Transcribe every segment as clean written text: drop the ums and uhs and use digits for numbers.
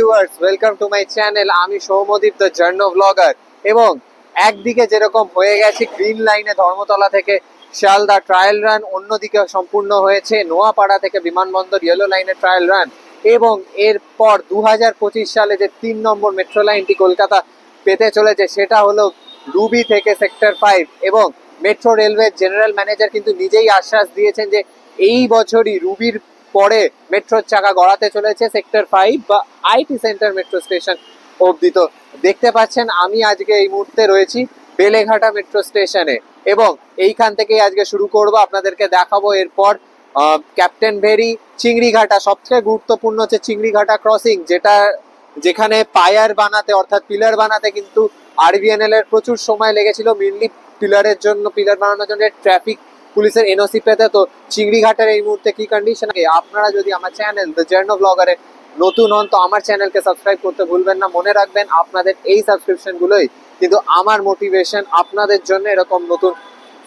Viewers, welcome to my channel. আমি Soumyadip the journey blogger. এবং একদিকে যেরকম হয়ে গেছে গ্রিন লাইনে ধর্মতলা থেকে শিয়ালদা ট্রায়াল রান, অন্যদিকে সম্পূর্ণ হয়েছে নোয়াপাড়া থেকে বিমানবন্দর ইয়েলো লাইনে ট্রায়াল রান। এবং এরপর 2025 সালে যে 3 নম্বর মেট্রো লাইনটি কলকাতা পেতে চলেছে সেটা হলো রুবি থেকে সেক্টর 5। এবং মেট্রো রেলওয়ে জেনারেল ম্যানেজার কিন্তু নিজেই আশ্বাস দিয়েছেন যে এই বছরই রুবির পরে মেট্রোর চাকা গড়াতে চলেছে সেক্টর 5 বা আইটি সেন্টার মেট্রো স্টেশন অবধি। তো দেখতে পাচ্ছেন আমি আজকে এই মুহূর্তে রয়েছি বেলেঘাটা মেট্রো স্টেশনে এবং এইখান থেকেই আজকে শুরু করব, আপনাদেরকে দেখাবো এরপর ক্যাপ্টেন ভেরি, চিংড়িঘাটা। সবচেয়ে গুরুত্বপূর্ণ হচ্ছে চিংড়িঘাটা ক্রসিং, যেখানে পায়ার বানাতে অর্থাৎ পিলার বানাতে কিন্তু আরবিএনএল এর প্রচুর সময় লেগেছিল, মেনলি পিলার বানানোর জন্য ট্রাফিক পুলিশের এনওসি পেতে। তো চিংড়িঘাটের এই মুহূর্তে কি কন্ডিশন, আপনারা যদি আমার চ্যানেল দ্য জার্নি ব্লগারে নতুন হন তো আমার চ্যানেলকে সাবস্ক্রাইব করতে ভুলবেন না। মনে রাখবেন আপনাদের এই সাবস্ক্রিপশনগুলোই কিন্তু আমার মোটিভেশন আপনাদের জন্য এরকম নতুন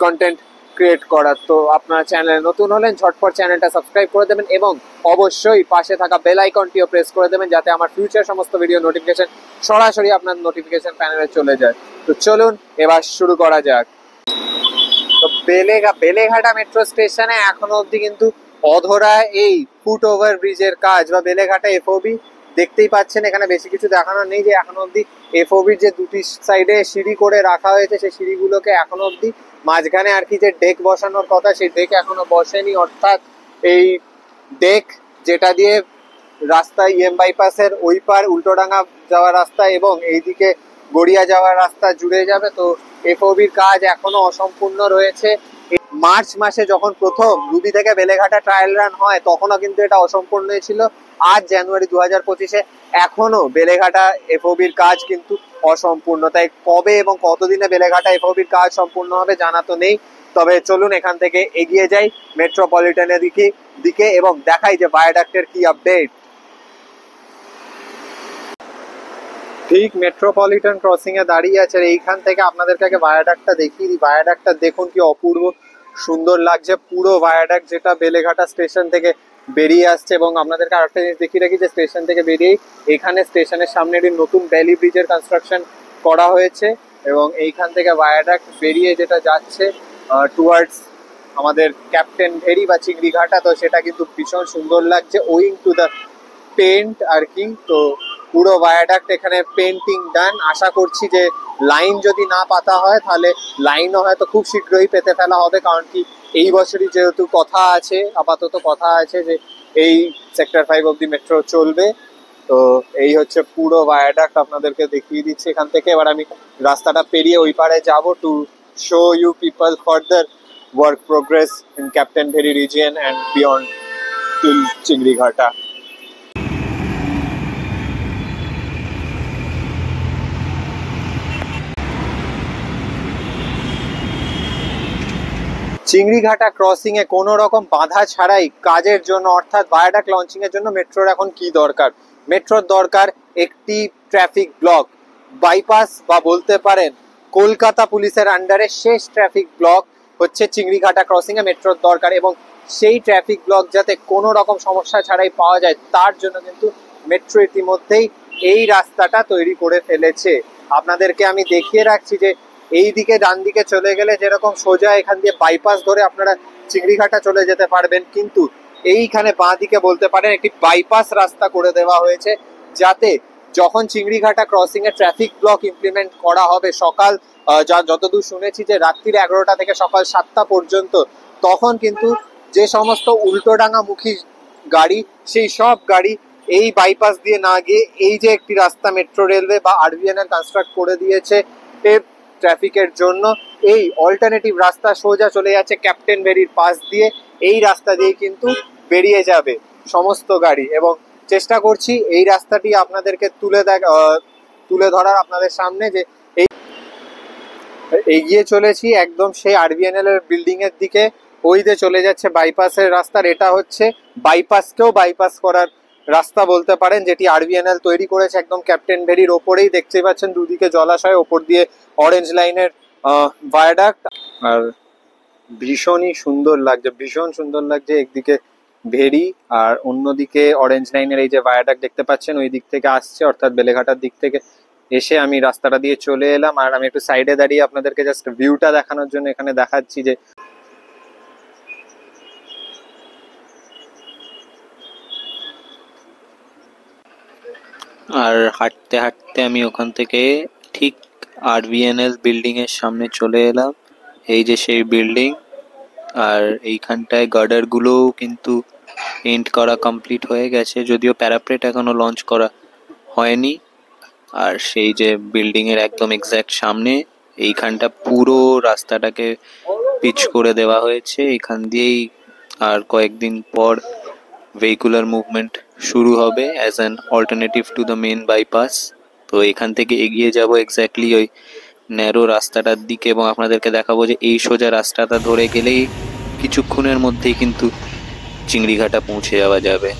কন্টেন্ট ক্রিয়েট করার। তো আপনারা চ্যানেলে নতুন হলেন ঝটপট চ্যানেলটা সাবস্ক্রাইব করে দেবেন এবং অবশ্যই পাশে থাকা বেল আইকনটিও প্রেস করে দেবেন যাতে আমার ফিউচার সমস্ত ভিডিও নোটিফিকেশন সরাসরি আপনার নোটিফিকেশন প্যানেলে চলে যায়। তো চলুন এবার শুরু করা যাক। তো বেলেঘাটা মেট্রো স্টেশনে এখনো অবধি কিন্তু অধরা এই ফুট ওভার ব্রিজের কাজ বা বেলেঘাটা এফওবি। দেখতেই পাচ্ছেন এখানে বেশি কিছু দেখানোর নেই যে এখনো অবধি এফওবির যে দুটি সাইডে সিঁড়ি করে রাখা হয়েছে সেই সিঁড়িগুলোকে এখনো অবধি মাঝখানে আর কি যে ডেক বসানোর কথা সেই ডেক এখনো বসেনি। অর্থাৎ এই ডেক যেটা দিয়ে রাস্তা বাইপাসের ওই পার উল্টোডাঙ্গা যাওয়ার রাস্তা এবং এইদিকে গড়িয়া যাওয়ার রাস্তা জুড়ে যাবে। তো এফওবির কাজ এখনো অসম্পূর্ণ রয়েছে। মার্চ মাসে যখন প্রথম রুবি থেকে বেলেঘাটা ট্রায়াল রান হয় তখনও কিন্তু এটা অসম্পূর্ণই ছিল। আজ জানুয়ারি 2025-এ এখনো বেলেঘাটা এফওবির কাজ কিন্তু অসম্পূর্ণ। তাই কবে এবং কতদিনে বেলেঘাটা এফওবির কাজ সম্পূর্ণ হবে জানা তো নেই। তবে চলুন এখান থেকে এগিয়ে যাই মেট্রোপলিটনের দিকে এবং দেখাই যে ভায়াডাক্টের কি আপডেট। ঠিক মেট্রোপলিটন ক্রসিং এ দাঁড়িয়ে আছে, এইখান থেকে আপনাদেরকে আগে ভায়াডাক্টটা দেখিয়ে দিই। ভায়াডাক্টটা দেখুন কি অপূর্ব সুন্দর লাগছে, পুরো ভায়াডাক্ট যেটা বেলেঘাটা স্টেশন থেকে বেরিয়ে আসছে। এবং আপনাদেরকে আরেকটা জিনিস দেখিয়ে রাখি যে স্টেশন থেকে বেরিয়েই এখানে স্টেশনের সামনে একটি নতুন ভ্যালি ব্রিজের কনস্ট্রাকশন করা হয়েছে এবং এইখান থেকে ভায়াডাক্ট বেরিয়ে যেটা যাচ্ছে টুয়ার্ডস আমাদের ক্যাপ্টেন ভেরি বা চিংড়িঘাটা। তো সেটা কিন্তু ভীষণ সুন্দর লাগছে ওয়িং টু দ্য পেন্ট আর কি। তো পুরো ভায়াডাক্ট এখানে পেন্টিং ডান। আশা করছি যে লাইন যদি না পাতা হয় তাহলে লাইনও হয়তো খুব শীঘ্রই পেতে ফেলা হবে, কারণ কি এই বছরই যেহেতু কথা আছে, আপাতত কথা আছে যে এই সেক্টর 5 অবধি মেট্রো চলবে। তো এই হচ্ছে পুরো ভায়াডাক্ট, আপনাদেরকে দেখিয়ে দিচ্ছি এখান থেকে। এবার আমি রাস্তাটা পেরিয়ে ওই পারে যাব to show you people further work progress in Captain Bheri region and beyond till Chingrighata. Chingrighata crossing এ কোনো রকম বাধা ছাড়াই কাজের জন্য অর্থাৎ ভায়াডাক্ট লঞ্চিং এর জন্য মেট্রোর এখন কি দরকার? মেট্রোর দরকার একটি ট্রাফিক ব্লক বাইপাস বা বলতে পারেন কলকাতা পুলিশের আন্ডারে শেষ ট্রাফিক ব্লক হচ্ছে চিংড়িঘাটা ক্রসিং এ মেট্রোর দরকার। এবং সেই ট্রাফিক ব্লক যাতে কোনো রকম সমস্যা ছাড়াই পাওয়া যায় তার জন্য কিন্তু মেট্রো ইতিমধ্যেই এই রাস্তাটা তৈরি করে ফেলেছে। আপনাদেরকে আমি দেখিয়ে রাখছি যে এই দিকে ডান দিকে চলে গেলে যেরকম সোজা এখান দিয়ে বাইপাস ধরে আপনারা চিংড়িঘাটা চলে যেতে পারবেন, কিন্তু এইখানে বাঁ দিকে বলতে পারেন একটি বাইপাস রাস্তা করে দেওয়া হয়েছে যাতে যখন চিংড়িঘাটা ক্রসিং এ ট্রাফিক ব্লক ইমপ্লিমেন্ট করা হবে সকাল যতদূর শুনেছি যে রাত্রির 11টা থেকে সকাল 7টা পর্যন্ত, তখন কিন্তু যে সমস্ত উল্টোডাঙ্গামুখী গাড়ি সেই সব গাড়ি এই বাইপাস দিয়ে না গিয়ে এই যে একটি রাস্তা মেট্রো রেলওয়ে বা আরবিএনএল কনস্ট্রাক্ট করে দিয়েছে ট্রাফিকের জন্য, এই অল্টারনেটিভ রাস্তা সোজা চলে যাচ্ছে ক্যাপ্টেন ভেরির পাশ দিয়ে। এই রাস্তা দিয়ে কিন্তু বেরিয়ে যাবে সমস্ত গাড়ি এবং চেষ্টা করছি এই রাস্তাটি আপনাদেরকে তুলে ধরার আপনাদের সামনে যে এগিয়ে চলেছি একদম সেই আরবিএনএল এর বিল্ডিং এর দিকে। ওই দিয়ে চলে যাচ্ছে বাইপাসের রাস্তার, এটা হচ্ছে বাইপাসকেও বাইপাস করার রাস্তা বলতে পারেন যেটি আরবিএনএল তৈরি করেছে একদম ক্যাপ্টেন ভেরির ওপরেই। দেখতে পাচ্ছেন দুদিকে জলাশয়, ওপর দিয়ে অরেঞ্জ লাইনের ভায়াডাক্ট। আর ভীষণই সুন্দর লাগছে, ভীষণ সুন্দর লাগছে। একদিকে ভেরি, আর অন্যদিকে অরেঞ্জ লাইনের এই যে ভায়াডাক্ট দেখতে পাচ্ছেন ওই দিক থেকে আসছে, অর্থাৎ বেলেঘাটার দিক থেকে এসে আমি রাস্তাটা দিয়ে চলে এলাম। আর আমি একটু সাইডে দাঁড়িয়ে আপনাদেরকে জাস্ট ভিউটা দেখানোর জন্য এখানে দেখাচ্ছি যে আর হাঁটতে হাঁটতে আমি ওখান থেকে ঠিক আরবিএনএল বিল্ডিং এর সামনে চলে এলাম। এই যে সেই বিল্ডিং, আর এইখানটায় গার্ডার গুলোও কিন্তু পেন্ট করা কমপ্লিট হয়ে গেছে, যদিও প্যারাপ্লেট এখনো লঞ্চ করা হয়নি। আর সেই যে বিল্ডিং এর একদম এক্স্যাক্ট সামনে এইখানটা পুরো রাস্তাটাকে পিচ করে দেওয়া হয়েছে। এখান দিয়েই আর কয়েকদিন পর ভেহিকুলার মুভমেন্ট শুরু হবে as an alternative to the main bypass. তো এখান থেকে এগিয়ে যাব এক্স্যাক্টলি ওই ন্যারো রাস্তাটার দিকে, এবং আপনাদেরকে দেখাবো যে এই সোজা রাস্তাটা ধরে গেলেই কিছুক্ষণের মধ্যেই কিন্তু চিংড়িঘাটা পৌঁছে যাওয়া যাবে।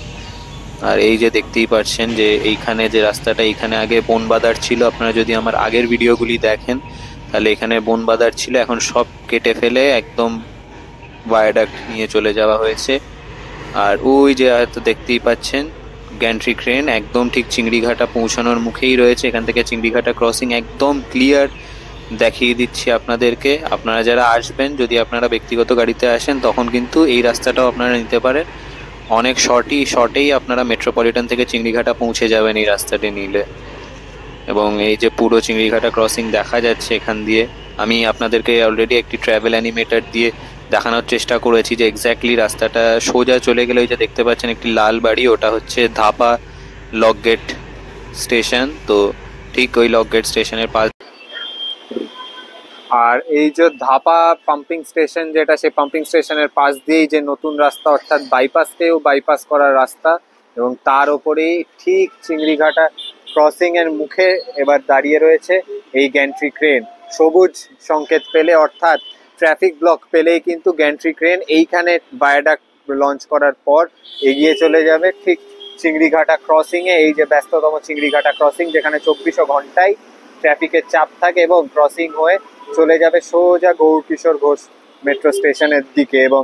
আর এই যে দেখতেই পাচ্ছেন যে এইখানে যে রাস্তাটা, এইখানে আগে বনবাদার ছিল। আপনারা যদি আমার আগের ভিডিওগুলি দেখেন তাহলে এখানে বনবাদার ছিল, এখন সব কেটে ফেলে একদম ভায়াডাক্ট নিয়ে চলে যাওয়া হয়েছে। আর ওই যে হয়তো দেখতেই পাচ্ছেন গ্যান্ট্রি ক্রেন একদম ঠিক চিংড়িঘাটা পৌঁছানোর মুখেই রয়েছে। এখান থেকে চিংড়িঘাটা ক্রসিং একদম ক্লিয়ার দেখিয়ে দিচ্ছি আপনাদেরকে। আপনারা যারা আসবেন, যদি আপনারা ব্যক্তিগত গাড়িতে আসেন তখন কিন্তু এই রাস্তাটাও আপনারা নিতে পারেন। অনেক শর্টেই আপনারা মেট্রোপলিটন থেকে চিংড়িঘাটা পৌঁছে যাবেন এই রাস্তাটি নিলে। এবং এই যে পুরো চিংড়িঘাটা ক্রসিং দেখা যাচ্ছে এখান দিয়ে, আমি আপনাদেরকে অলরেডি একটি ট্রাভেল অ্যানিমেটর দিয়ে দেখানোর চেষ্টা করেছি যে এক্স্যাক্টলি রাস্তাটা সোজা চলে গেলে ওই যে দেখতে পাচ্ছেন একটি লাল বাড়ি, ওটা হচ্ছে ধাপা লক গেট স্টেশন। তো ঠিক ওই লক গেট স্টেশনের পাশ। আর এই যে ধাপা পাম্পিং স্টেশন যেটা, সেই পাম্পিং স্টেশনের পাশ দিয়েই যে নতুন রাস্তা, অর্থাৎ বাইপাসকেও বাইপাস করার রাস্তা, এবং তার ওপরেই ঠিক চিংড়িঘাটা ক্রসিং এর মুখে এবার দাঁড়িয়ে রয়েছে এই গ্যান্ট্রি ক্রেন। সবুজ সংকেত পেলে, অর্থাৎ ট্রাফিক ব্লক পেলেই কিন্তু গ্যান্ট্রি ক্রেন এইখানে ভায়াডাক্ট লঞ্চ করার পর এগিয়ে চলে যাবে ঠিক চিংড়িঘাটা ক্রসিং এ। এই যে ব্যস্ততম চিংড়িঘাটা ক্রসিং, যেখানে 24 ঘন্টায় ট্রাফিকের চাপ থাকে, এবং ক্রসিং হয়ে চলে যাবে সোজা গৌরকিশোর ঘোষ মেট্রো স্টেশনের দিকে। এবং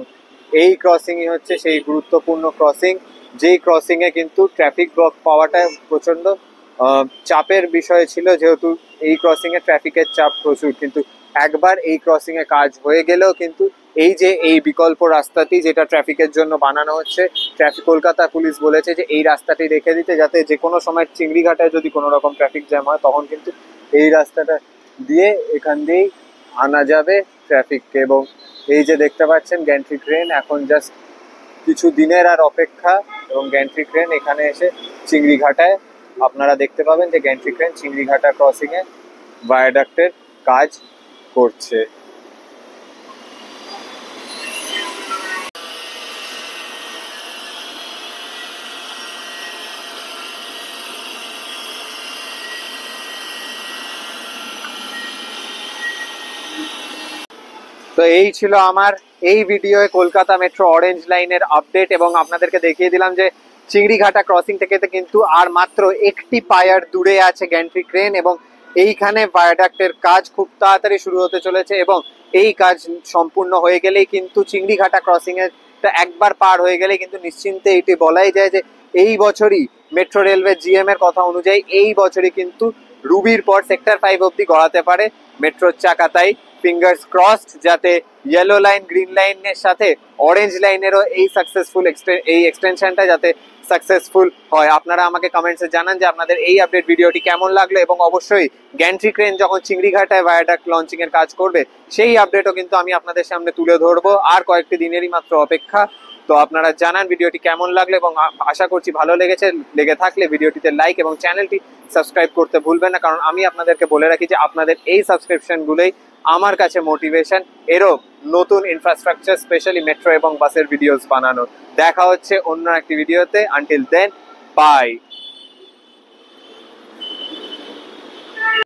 এই ক্রসিংই হচ্ছে সেই গুরুত্বপূর্ণ ক্রসিং, যেই ক্রসিংয়ে কিন্তু ট্রাফিক ব্লক পাওয়াটা প্রচণ্ড চাপের বিষয় ছিল, যেহেতু এই ক্রসিংয়ে ট্রাফিকের চাপ প্রচুর। কিন্তু একবার এই ক্রসিংয়ে কাজ হয়ে গেলেও কিন্তু এই যে এই বিকল্প রাস্তাটি যেটা ট্রাফিকের জন্য বানানো হচ্ছে, কলকাতা পুলিশ বলেছে যে এই রাস্তাটি রেখে দিতে, যাতে যে কোনো সময় চিংড়িঘাটায় যদি কোনো রকম ট্রাফিক জ্যাম হয় তখন কিন্তু এই রাস্তাটা দিয়ে এখান দিয়েই আনা যাবে ট্রাফিককে। এবং এই যে দেখতে পাচ্ছেন গ্যান্ট্রি ক্রেন, এখন জাস্ট কিছু দিনের আর অপেক্ষা, এবং গ্যান্ট্রি ক্রেন এখানে এসে চিংড়িঘাটায় আপনারা দেখতে পাবেন যে গ্যান্ট্রি ক্রেন চিংড়িঘাটা ক্রসিংয়ে ভায়াডাক্টের কাজ করছে। তো এই ছিল আমার এই ভিডিওয়ে কলকাতা মেট্রো অরেঞ্জ লাইনের আপডেট, এবং আপনাদেরকে দেখিয়ে দিলাম যে চিংড়িঘাটা ক্রসিং থেকে কিন্তু আর মাত্র একটি পায়ার দূরে আছে গ্যান্ট্রি ক্রেন, এবং এইখানে ভায়াডাক্টের কাজ খুব তাড়াতাড়ি শুরু হতে চলেছে। এবং এই কাজ সম্পূর্ণ হয়ে গেলেই কিন্তু চিংড়িঘাটা ক্রসিং এর একবার পার হয়ে গেলে কিন্তু নিশ্চিন্তে এটি বলাই যায় যে এই বছরই মেট্রো রেলওয়ে জিএম এর কথা অনুযায়ী এই বছরই কিন্তু রুবির পর সেক্টর 5 অব্দি গড়াতে পারে মেট্রোর চাকা। তাই ফিঙ্গার্স ক্রসড, যাতে ইয়েলো লাইন গ্রিন লাইনের সাথে অরেঞ্জ লাইনেরও এই সাকসেসফুল এই এক্সটেনশনটা যাতে সাকসেসফুল হয়। আপনারা আমাকে কমেন্টসে জানান যে আপনাদের এই আপডেট ভিডিওটি কেমন লাগলো, এবং অবশ্যই গ্যান্ট্রি ক্রেন যখন চিংড়িঘাটায় ভায়াডাক্ট লঞ্চিং এর কাজ করবে সেই আপডেটও কিন্তু আমি আপনাদের সামনে তুলে ধরবো। আর কয়েকটি দিনেরই মাত্র অপেক্ষা। তো আপনারা জানান ভিডিওটি কেমন লাগলো, এবং আশা করছি ভালো লেগে থাকলে ভিডিওটিতে লাইক এবং চ্যানেলটি সাবস্ক্রাইব করতে ভুলবেন না, কারণ আমি আপনাদেরকে বলে রাখি যে আপনাদের এই সাবস্ক্রিপশনগুলোই আমার কাছে মোটিভেশন এরও নতুন ইনফ্রাস্ট্রাকচার স্পেশালি মেট্রো এবং বাসের ভিডিওস বানানোর। দেখা হচ্ছে অন্য একটি ভিডিওতে। Until then, by.